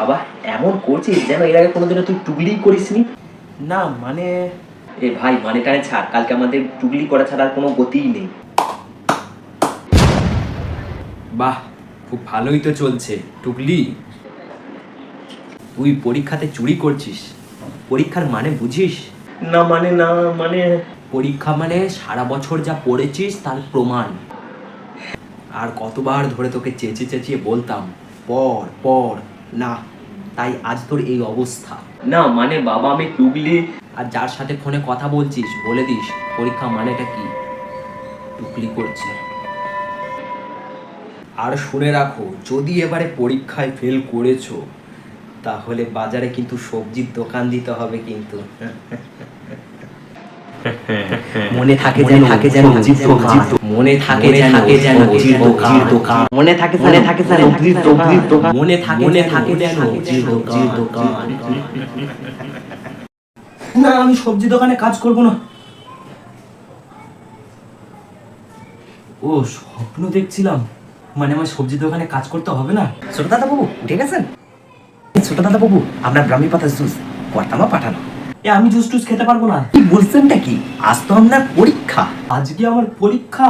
বাবা এমন করছিস যেন এর আগে কোনোদিনও তুই টুগলি করিসনি। না মানে এ ভাই মানে টানে ছাড়, কালকে আমাদের টুগলি করা ছাড়া আর কোনো গতিই নেই। বাহ, খুব ভালোই তো চলছে টুকলি। তুই পরীক্ষাতে চুরি করছিস, পরীক্ষার মানে বুঝিস? না মানে পরীক্ষা মানে সারা বছর যা পড়েছিস তার প্রমাণ। আর কতবার ধরে তোকে চেঁচিয়ে চেঁচিয়ে বলতাম পড় পড়, না তাই আজ তোর এই অবস্থা। না মানে বাবা আমি টুগলি। আর যার সাথে ফোনে কথা বলছিস বলে দিস পরীক্ষা মানেটা কি, টুকলি করছে। আর শুনে রাখো, যদি এবারে পরীক্ষায় ফেল করেছো তাহলে বাজারে কিন্তু সবজির দোকান দিতে হবে কিন্তু। মনে থাকে যেন সবজির দোকান, মনে থাকে যেন সবজির দোকান, মনে থাকে যেন সবজির দোকান, মনে থাকে যেন সবজির দোকান। না আমি সবজি দোকানে কাজ করব না। ও স্বপ্ন দেখছিলাম, মানে আমার সবজি দোকানে কাজ করতে হবে না। ছোট দাদা বাবু উঠে গেছেন? ছোট দাদা বাবু আপনার ব্রাহ্মী পাতার জুস কর্তামা পাঠানো। এ আমি জুস টুস খেতে পারবো না। কি বলছেনটা কি? আজ তো আপনার পরীক্ষা। আজকে আমার পরীক্ষা?